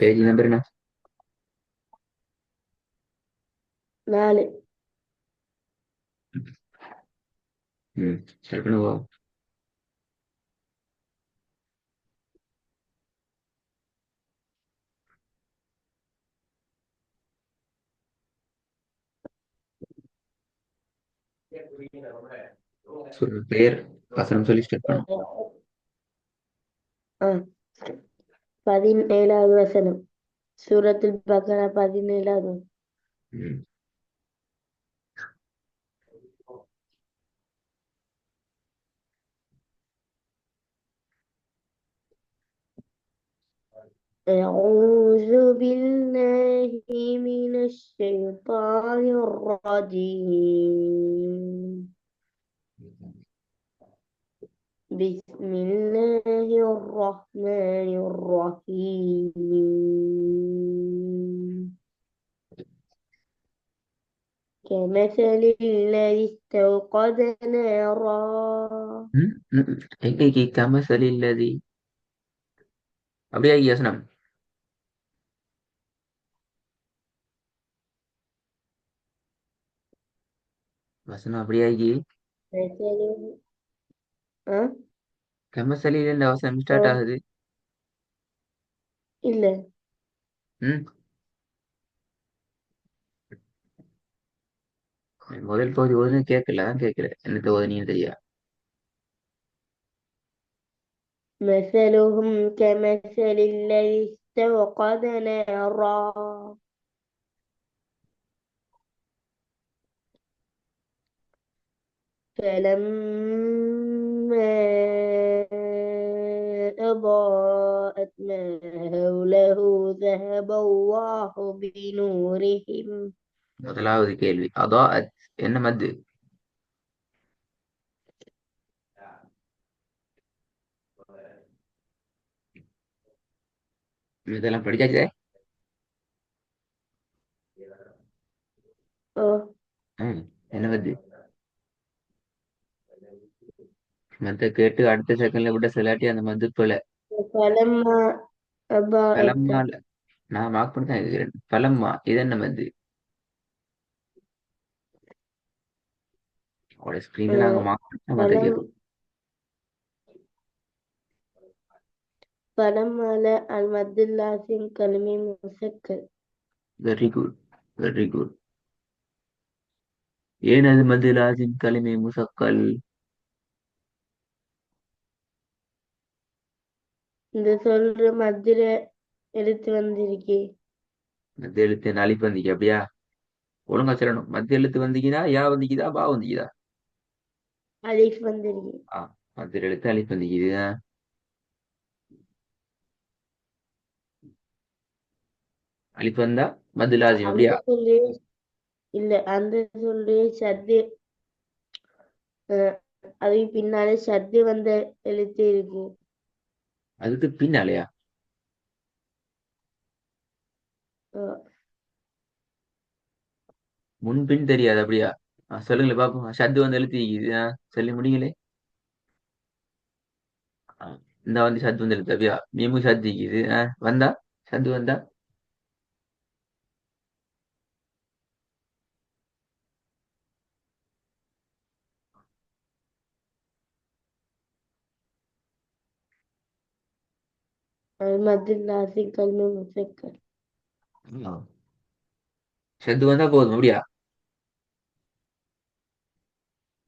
Page number என்ன? 4. ம். Start பண்ணுவோம். சொல்லு பெயர் வசனம் சொல்லி ஸ்டார்ட் பண்ணும். ஆ 17வது வசனம். சூரத்துல் பக்ரா 17வது. ம். أعوذ بالله من الشيطان الرجيم. بسم الله الرحمن الرحيم. كمثل الذي استوقد نارا. ம். ம். எங்கே கமசல் இல்லதி அப்படியே வசனம். வசனம் அப்படியே مثل. ஆ கமசலில் இந்த வசனம் ஆ, ஸ்டார்ட் ஆகுது. இல்ல. ம். முதல் பகுதி ஓதுன்னு கேட்கல கேட்கல என்னத்த ஓதுனீன்னு தெரியா. مثلهم كمثل الذي استوقد نارا. فلما أضاءت ما حوله ذهب الله بنورهم. முதலாவது கேள்வி அதோ என்ன மது? இதெல்லாம் படிச்சாச்சே. آه. ம். என்ன மது? மத்த கேட்டு அடுத்த செகண்ட்ல விட சிலாட்டி அந்த மது போல. فلما أضاءت. பலம்மா நான் மார்க் பண்ணி தான் இருக்கிறேன். பலம்மா இது என்ன மது? அவட ஸ்கிரீன்ல நாங்க آه. மார்க் பண்ணி மத்த فلم கேட்கும். فلما لا المد اللازم كلمة مسكر. Very good, very good. ஏன் அது மது லாசிம் கலிமை முசக்கல்? இந்த சொல்ற மதுர எடுத்து வந்திருக்கே. மத்திய எழுத்து அலிஃப் வந்திக்கு அப்படியா? ஒழுங்கா சொல்லணும். மத்திய எழுத்து வந்திக்குதா யா வந்திக்குதா பா வந்திக்குதா? அலிஃப் வந்திருக்கு. ஆ, மத்திய எழுத்து அலிஃப் வந்திக்குது. அலிஃப் வந்தா மது லாசிம் அந்த அப்படியா? சொல்லு. இல்ல, அந்த சொல்லு சத்து. அதுக்கு பின்னாலே சத்து வந்த எழுத்து இருக்கு. அதுக்கு பின்னாலயா? அஹ் முன்பின் தெரியாது அப்படியா? சொல்லுங்களேன் பாப்போம். ஷத்து வந்து எழுத்து இருக்குது. சொல்லி முடியுங்களே. ஆ, இந்த வந்து ஷத்து வந்து எழுத்து அப்படியா? மீமும் ஷத்து இருக்குது. வந்தா ஷத்து வந்தா المد اللازم كلمة مسكر. ஷத்து வந்தா போதும் அப்படியா?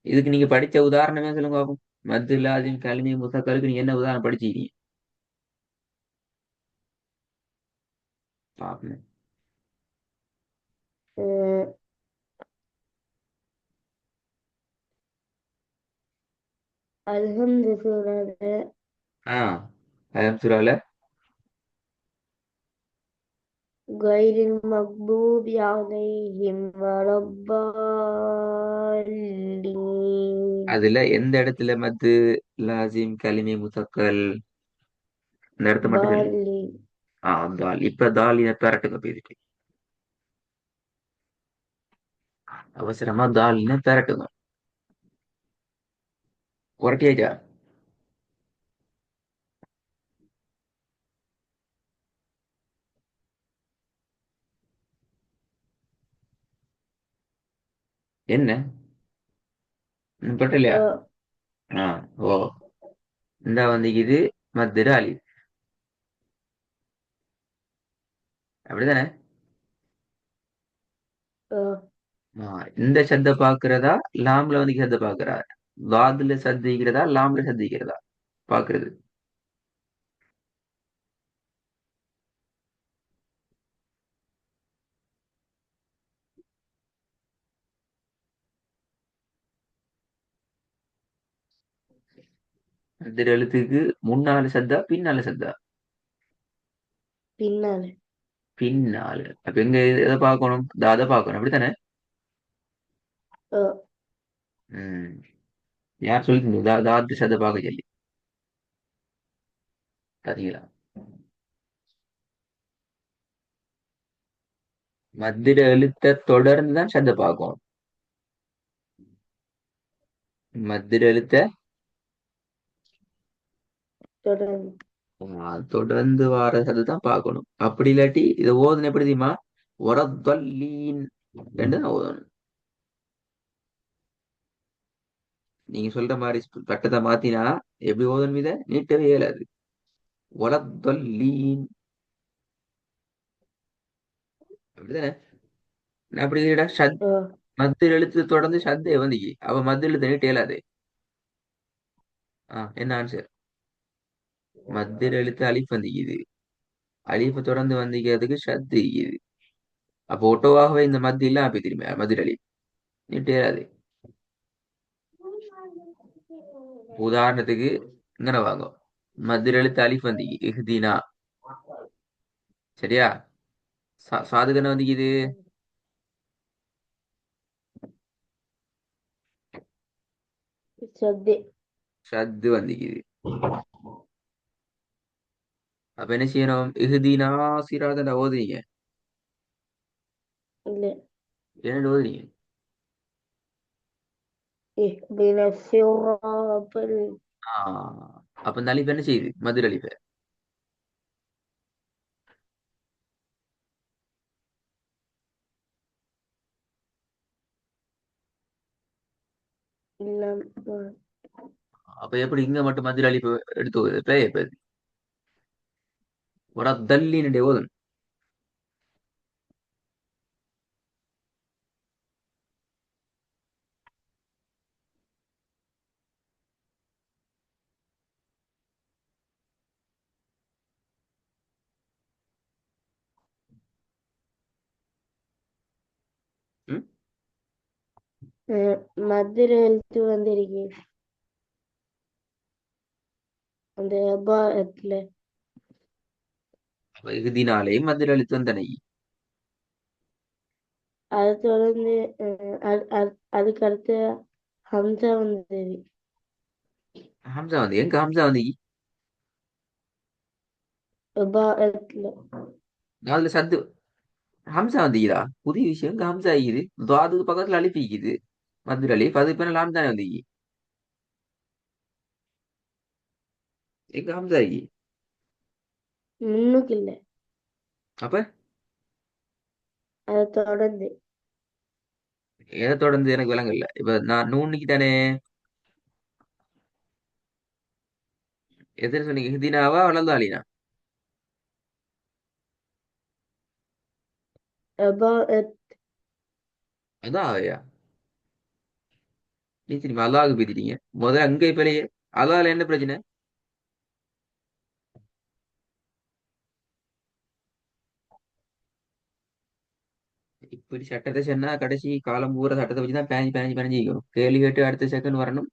இதுக்கு நீங்க படிச்ச உதாரணமே சொல்லுங்க பாப்போம். மத்து லாசிம் கலிமை முசக்கருக்கு நீங்க என்ன உதாரணம் படிச்சிருக்கீங்க பாப்போம். அஹ் அல்ஹம்து சூறால ஆ அயம் சுறால غير المغضوب عليهم ولا الضالين. அதுல எந்த இடத்துல மத்து லாசிம் கலிமை முசக்கல் இந்த இடத்த மட்டும் சொல்லுங்க. ضالين. தால் இப்ப தால் இதை பெரட்டுங்க பேசிட்டு அவசரமா தாலின பெரட்டுங்க. குரட்டியாச்சா? என்ன பட்டலையா? ஓ ஆ. ஓ. இந்த வந்திக்குது மத்திர அலிஃப். அப்படிதானே? ஓ ஆ, இந்த சத்த பாக்குறதா லாம்ல வந்து சத்த பாக்குறா? வாதுல சத்திக்கிறதா லாம்ல சத்திக்கிறதா பாக்குறது? மத்திர எழுத்துக்கு முன்னால சத்தா பின்னால சத்தா? பின்னால. பின்னால. அப்ப எங்க எதை பார்க்கணும்? தாத பார்க்கணும், அப்படித்தானே? ஓ ம். யார் சொல்லி தாத்து சத்த பார்க்க சொல்லி பாத்தீங்களா? மத்திர எழுத்த தொடர்ந்து தான் சத்த பார்க்கணும். மத்திர எழுத்த தொடர்ந்து. தொடர்ந்து வார சத்து தான் பார்க்கணும். அப்படி இல்லாட்டி இதை ஓதுன எப்படி தெரியுமா? ஒரத்தல்லீன் ரெண்டு தான் ஓதணும். நீங்க சொல்ற மாதிரி சட்டத்தை மாத்தினா எப்படி ஓதணும்? இதை நீட்டவே இயலாது. ஒரத்தல்லீன். அப்படிதானே? நான் அப்படி இல்லடா ஓ மத்திய எழுத்து தொடர்ந்து சத்தே வந்திக்கு அவ மத்திய எழுத்து நீட்ட இயலாது. என்ன ஆன்சர்? மத்திய எழுத்து அலிஃப் வந்திக்குது. அலிஃப் தொடர்ந்து வந்திக்கிறதுக்கு ஷத்து இருக்குது. அப்போ ஒட்டோவாகவே இந்த மத்திய இல்லாம போய் திரும்பி மதுர அலிஃப் நீட்ட இயலாது. உதாரணத்துக்கு இங்கன வாங்க. மத்திய எழுத்து அலிஃப் வந்திக்கு இஹ்தினா. சரியா? சாதுக்கு என்ன வந்திக்குது? சத்தே. ஷத்து வந்திக்குது. அப்ப என்ன செய்யணும்? இஹ்தினா சிராதண்டா ஓதுறீங்க. இல்ல. என்னண்டு ஓதுறீங்க? اهدنا الصراط அப்ப இந்த அலிஃப் என்ன செய்யுது? மதுர அலிஃப். لما அப்ப எப்படி இங்க மட்டும் மதுர அலிஃப் எடுத்து ஓதுது? பேய பேரு ஒரு தல்லினுடைய ஓதன். ம்? மதுரை எழுத்து வந்திருக்கு அந்த பாத்துல. அப்ப இறுதினாலே மதுர அழுத்தம் தனை. அது தொடர்ந்து அதுக்கு அடுத்து ஹம்சா வந்தது ஹம்சா வந்து எங்க ஹம்சா வந்து பாத்துல. அதுல சத்து ஹம்சா வந்தீங்களா? புதிய விஷயம். எங்க ஹம்சா ஆகிக்குது? துவாதுக்கு பக்கத்துல அலிப்பிக்குது. மதுர அலிஃப் அது இப்ப லாம் தானே வந்து எங்க ஹம்சா ஆகி? முன்னுக்கு இல்ல, அப்ப அதை தொடர்ந்து. எதை தொடர்ந்து எனக்கு விளங்கல. இப்ப நான் நூன்னுக்கு தானே எதிர சொன்னீங்க? ஹிதினாவா வளர்ந்து அலினா? பாத். அதான் அவையா? நீ திரும்பி அல்லாஹ்க்கு பேசிட்டீங்க. முதல்ல அங்க இப்பலையே அல்லாஹ்ல என்ன பிரச்சனை? இப்படி சட்டத்தை சொன்னா கடைசி காலம் பூரா சட்டத்தை வச்சுதான் பேஞ்சு பேஞ்சு பேஞ்சிக்கணும். கேள்வி கேட்டு அடுத்த செகண்ட் வரணும்.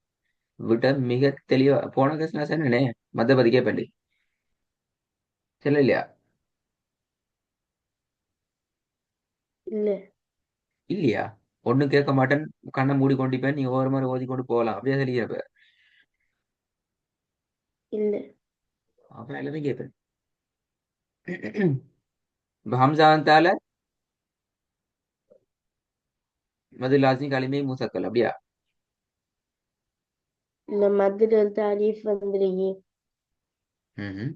விட்ட மிக தெளிவா போன கேஸ் நான் சொன்னேனே. மத்தபடி கேப்பேன் சொல்ல இல்லையா? இல்ல. இல்லையா? ஒண்ணும் கேட்க மாட்டேன். கண்ணை மூடி கொண்டிப்பேன். நீங்க ஒவ்வொரு மாதிரி ஓதி கொண்டு போகலாம் அப்படியே சொல்லிக்கிறப்ப இல்ல. அப்புறம் எல்லாமே கேட்பேன். இப்ப ஹம்சாந்தால மது லாசி களிமை மூசக்கல் அப்படியா? இல்ல, மதுரை எழுத்து அலீஃப் வந்திருக்கு. ம்ஹும்.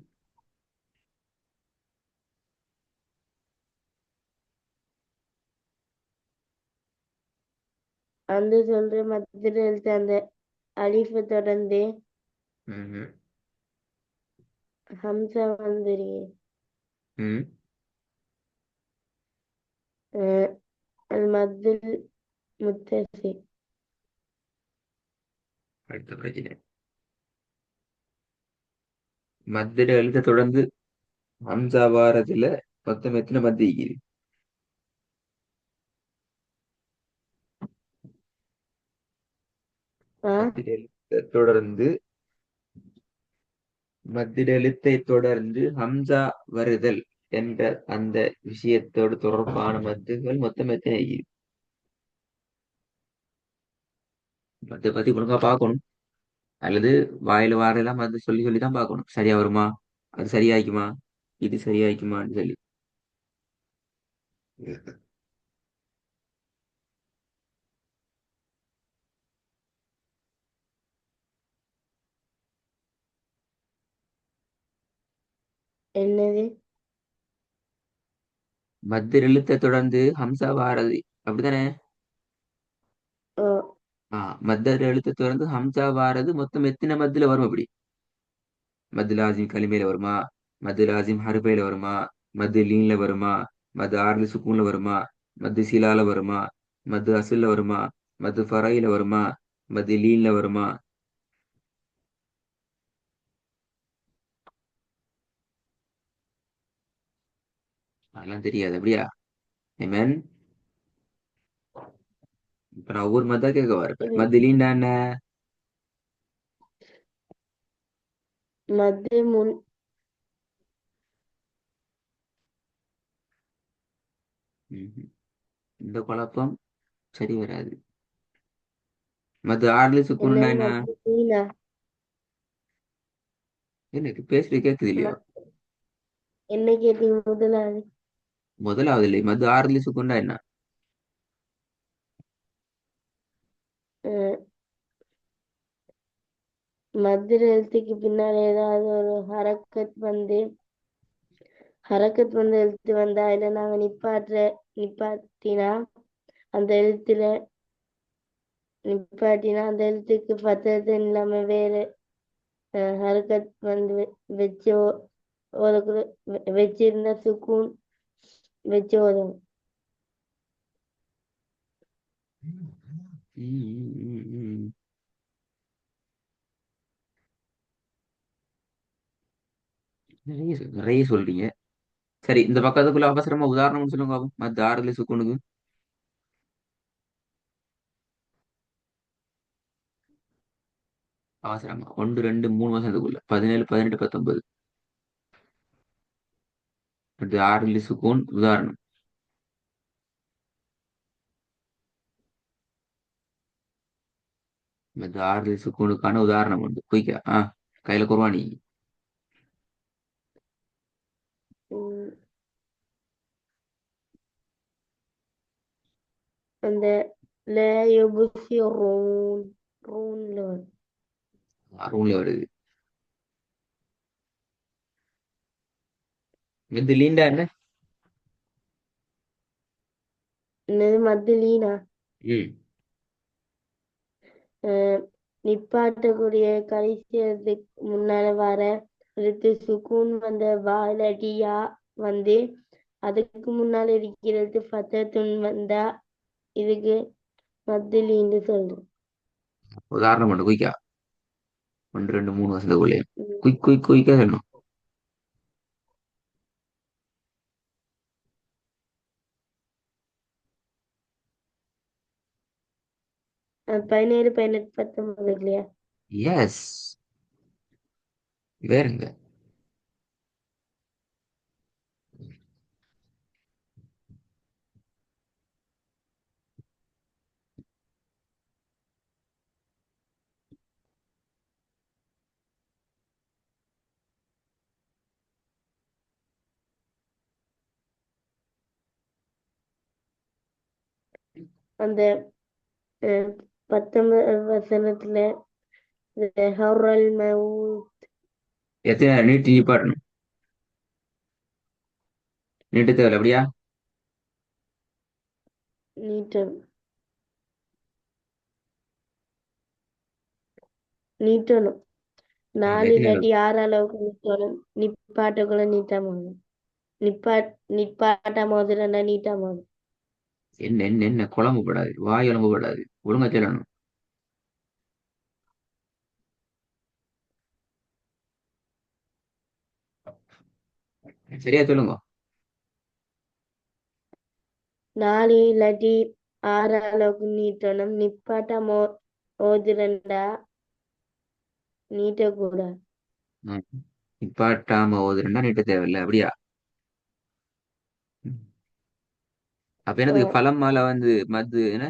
அந்த சொல்ற மத்தியில எழுத்து அந்த அலிஃபை தொடர்ந்து ம். ஹம்சா வந்துருங்க. ம். المد المتصل. அடுத்த பிரச்சனை. மத்திர எழுத்தை தொடர்ந்து ஹம்சா வாரத்துல மொத்தம் எத்தனை மத்தி இருக்குது? ஆ மத்திர எழுத்தை தொடர்ந்து மத்திர எழுத்தை தொடர்ந்து ஹம்சா வருதல் என்ற அந்த விஷயத்தோடு தொடர்பான மத்துகள் மொத்தம் எத்தனை இருக்குது? மத்தை பத்தி ஒழுங்கா பார்க்கணும். அல்லது வாயில வாரெல்லாம் மத்து சொல்லி சொல்லி தான் பார்க்கணும். சரியா வருமா? அது சரியாய்க்குமா? இது சரியாய்க்குமான்னு சொல்லி. என்னது? மத்திர எழுத்தை தொடர்ந்து ஹம்சா வாரது அப்படித்தானே? ஓ, மத்திர எழுத்தை தொடர்ந்து ஹம்சா வாரது மொத்தம் எத்தனை மத்துல வரும் அப்படி? மது லாசிம் கலிமையில வருமா? மது லாசிம் ஹர்பையில வருமா? மது லீன்ல வருமா? மது ஆர்ல சுக்கூன்ல வருமா? மது சிலால வருமா? மது அசுல்ல வருமா? மது ஃபரையில வருமா? மது லீன்ல வருமா? அதெல்லாம் தெரியாது அப்படியா? ஏமேன். இப்ப நான் ஒவ்வொரு மதா கேட்க வரேன். இது மது லீன்டா என்ன? மது முன் ம்ஹும். இந்த குழப்பம் சரி வராது. மது ஆர்ல சுக்கூன்டா என்னது? என்ன? மது தீனா. எனக்கு பேசுறது கேட்குது இல்லையோ? ம- என்ன கேட்டீங்க முதலாவது? முதலாவது இல்லை, மது ஆர்ல சுக்கூன்டா என்ன? அஹ், மத்திர எழுத்துக்கு பின்னால் ஏதாவது ஒரு ஹரக்கத் வந்து எழுத்து வந்தா இல்ல நாங்க நிப்பாட்டினா அந்த எழுத்துல அந்த எழுத்துக்கு பத்தது இல்லாம வேற ஹரக்கத் வந்து வச்சு ஓதக்குள்ள வச்சிருந்தா சுக்கூன் வச்சு ஓதணும். ம், ம், ம், ம். நிறைய சொல்றீங்க. சரி, இந்த பக்கத்துக்குள்ள அவசரமா உதாரணம் சொல்லுங்க பாப்போம். மத்த ஆறுதல் சுக்குனுக்கு அவசரமா 1 2 3 வருஷத்துக்குள்ள 17 18 19. அடுத்து ஆறுதல் சுக்கூன் உதாரணம். மத்த ஆறுதல் சுக்கூனுக்கான உதாரணம் உண்டு. குயிக்கா கையில குர்வானி. உம் அந்த ல யுபுசிரூன் ரூன்ல வரும். ரூம்ல வருது. இது லீண்டா என்ன? என்னது மத்திலீனா? ம். அஹ் நிப்பாட்டக்கூடிய கடைசி எழுத்துக்கு முன்னால வர எழுத்து சுக்கூன் வந்த வா இல்லாட்டி யா வந்து அதுக்கு முன்னால இருக்கிறது ஃபத்தத்துன் வந்தா இதுக்கு மத்திலீன்னு சொல்றோம். உதாரணம் உண்டு. குயிக்கா 1 2 3 வருஷத்துக்குள்ளே உம் குயிக்கா சொல்லணும். அது 17 18 19 இல்லையா? எஸ். வேறுங்க. அந்த அஹ் 19 வசனத்துல ஹர்ரல் மவுத் எத்தனை நீட்டு நிப்பாட்டணும்? நீட்டு தேவையில்ல அப்படியா? நீட்டம். நீட்டணும். நாலு எத்தனை இல்லாட்டி அளவு? 6 அளவுக்கு நீட்டணும். நிப்பாட்டக்குள்ள நீட்டமாகும். நிப்பாட்டாம ஓதுறேன்னா நீட்டமாகும். என்ன என்ன என்ன குழம்பு படாது, வாய் உழம்பு படாது, ஒழுங்கா சொல்லணும். சரியா சொல்லுங்க. 4 இல்லாட்டி 6 அளவுக்கு நீட்டணும். நிப்பாட்டாம ஓதுறேன்டா நீட்டக்கூடாது. ம். நிப்பாட்டாம ஓதுறேன்னா நீட்ட தேவையில்லை அப்படியா? ம். அப்ப ஓ, எனக்கு பலம் மாலை வந்து மது என்ன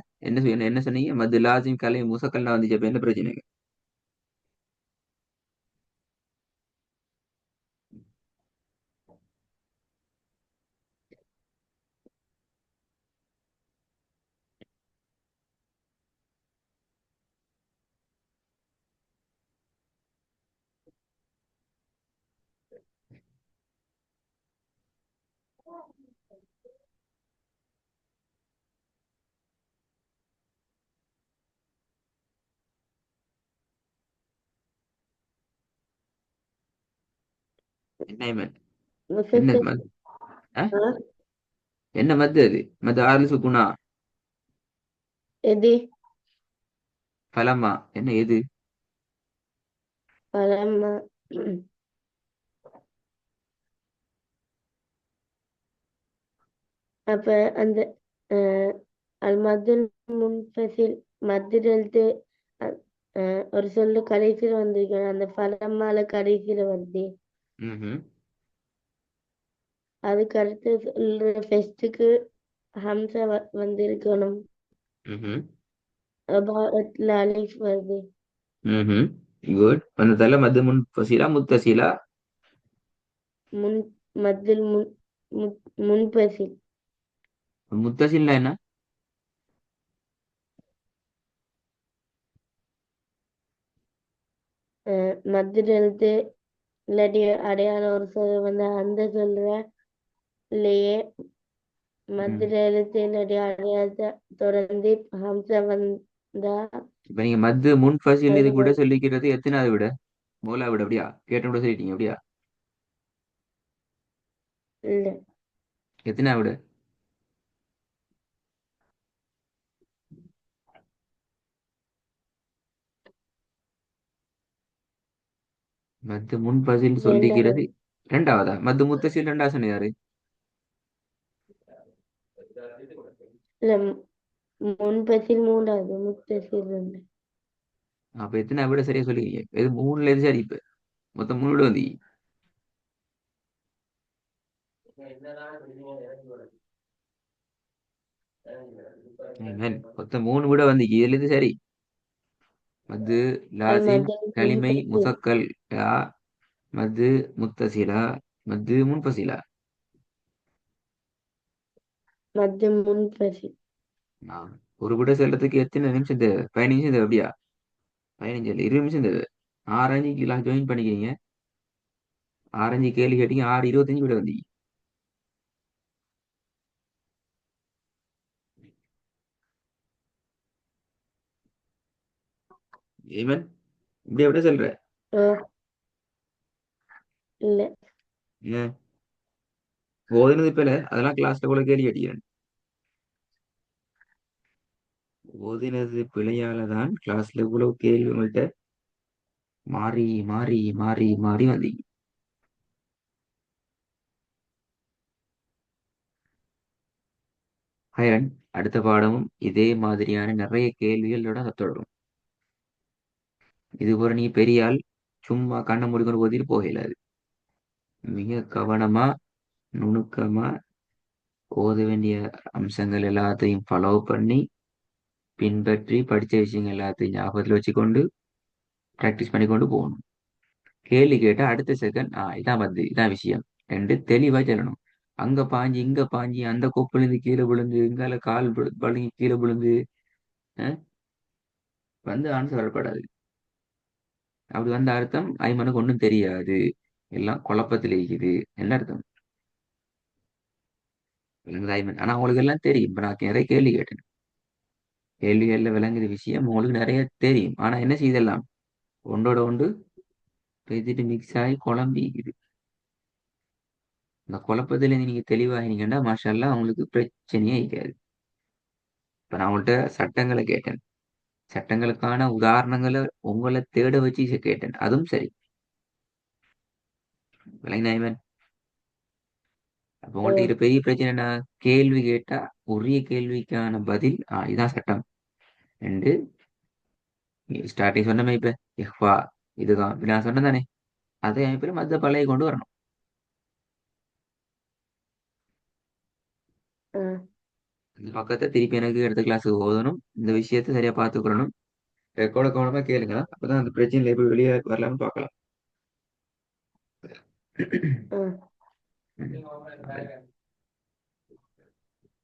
என்ன சொன்னீங்க? மது லாசிம் கலை முசக்கல்லாம் வந்துச்சு, அப்ப என்ன பிரச்சனை? என்ன இவன்? என்ன முசக்கல். மது? ஆ? ஆ, என்ன மது அது? மது ஆறு சுக்குனா எது பலமா என்ன எது? பழமா? அப்ப அந்த அஹ், அல் மதுல் முன்ஃபசில் மத்தில் எழுத்து அ- ஒரு சொல்லு கடைசியில வந்திருக்கணும். அந்த பழமால கடைசியில வருது. ம். அதுக்கு அடுத்து சொல்ற ஃபெஸ்ட்டுக்கு ஹம்சா வந்திருக்கணும். ம். அபாத்துல அலிஃப் வருது. ம். குட். அந்த தலை மது முன் பசீலா முத்தசீலா? முன் மத்தில் முன்பசில். முத்தசீலா என்ன? மத்தில் எழுத்து இல்லாட்டி அடையாளம் ஒரு சொல் வந்து அந்த சொல்றலையே ம். மத்தில எழுத்து இல்லாட்டி அடையாளத்தை தொடர்ந்து ஹம்சா வந்தா இப்ப நீங்க மது முன் பசீல் இது அது கூட சொல்லிக்கிறது எத்தனாவது விட? மூலா விட அப்படியா? கேட்ட கூட சொல்லிட்டீங்க அப்படியா? இல்ல. எத்தனாவது விட? மது முன் பசீல் சொல்லிக்கிறது ரெண்டாவது. ரெண்டாவதா? மது முத்தசீல் ரெண்டாவது சொன்ன யாரு? இல்ல, முன்பசில் மூன்றாவது, முத்தசில் ரெண்டு. அப்ப எத்தனை விட சரியா சொல்லிக்கிறீங்க? எது மூணுல எது சரி இப்ப? மொத்தம் மூணு விட வந்து மொத்தம் மூணு விட வந்து இதுல எது சரி? மது அது லாசிம் மத்திய கலிமை முன்பசில். முசக்கல் யா மது முத்தசிலா மது முன்பசிலா. மத்திய முன்பசில். ஆ. ஒரு விட செல்றதுக்கு எத்தனை நிமிஷம் தேவை? 15 நிமிஷம் தேவை அப்படியா? 15 இல்ல 20 நிமிஷம் தேவை. 6 கிளாஸ் ஜாயின் பண்ணிக்கிறீங்க. 6 கேள்வி கேட்டீங்க, 6:25 விட வந்தீங்க. ஏமன், இப்படி விட சொல்ற? ஓ, இல்ல. ஏன் ஓதுனது இப்ப இல்ல, அதெல்லாம் கிளாஸ்ல கூட கேள்வி கேட்டீங்க. ஓதினது பிழையால தான் கிளாஸ்ல இவ்வளவு கேள்வி உங்கள்கிட்ட மாறி மாறி மாறி மாறி வந்தீங்க. ஹைரன், அடுத்த பாடமும் இதே மாதிரியான நிறைய கேள்விகளோட தொடரும். இது போல நீ பெரிய ஆள், சும்மா கண்ணை மூடிக்கொண்டு ஓதிட்டு போகலாது. மிக கவனமா நுணுக்கமா ஓத வேண்டிய அம்சங்கள் எல்லாத்தையும் ஃபாலோ பண்ணி பின்பற்றி படிச்ச விஷயங்கள் எல்லாத்தையும் ஞாபகத்தில் வச்சுக்கொண்டு ப்ராக்டிஸ் பண்ணிக்கொண்டு போகணும். கேள்வி கேட்டா அடுத்த செகண்ட் இதான் வந்து இதான் விஷயம் என்று தெளிவா சொல்லணும். அங்க பாஞ்சு இங்க பாஞ்சு அந்த கொப்புல இருந்து கீழே விழுந்து இங்கால கால் வழுங்கி கீழே விழுந்து அஹ், வந்து ஆன்சர் வரப்படாது. அப்படி வந்த அர்த்தம் ஐமனுக்கு ஒன்றும் தெரியாது, எல்லாம் குழப்பத்தில் இருக்குது என்ன அர்த்தம்? விளங்குது ஐமன்? ஆனா உங்களுக்கு எல்லாம் தெரியும். இப்ப நான் நிறைய கேள்வி கேட்டேன். கேள்விகள்ல விளங்குற விஷயம் உங்களுக்கு நிறைய தெரியும். ஆனா என்ன செய்தெல்லாம் ஒன்றோட ஒன்று பேசிட்டு மிக்ஸ் ஆகி குழம்பிக்குது. அந்த குழப்பத்துல நீங்க தெளிவாகினீங்கன்னா மாஷால்லா உங்களுக்கு பிரச்சனையே இருக்காது. இப்ப நான் உங்கள்கிட்ட சட்டங்களை கேட்டேன். சட்டங்களுக்கான உதாரணங்களை உங்களை தேட வச்சு கேட்டேன். அதுவும் சரி. விளங்கினா? அப்ப ஓ உங்கள்ட்ட இருக்கிற பெரிய பிரச்சனை என்ன? கேள்வி கேட்டா உரிய கேள்விக்கான பதில் இதுதான் சட்டம். ரெண்டு, ஸ்டார்டிங் சொன்னமே இப்ப இஹ்வா இதுதான் இப்ப நான் சொன்னேன் தானே, அதே அமைப்பில் மத்த பழைய கொண்டு வரணும். ஆ இந்த பக்கத்தை திருப்பி எனக்கு அடுத்த கிளாஸுக்கு ஓதணும். இந்த விஷயத்தை சரியா பார்த்துக்கணும். ரெக்கார்ட கவனமா கேளுங்க. அப்பதான் அந்த பிரச்சனையில எப்படி வெளியே வரலாம்னு பார்க்கலாம். ஆ ம்.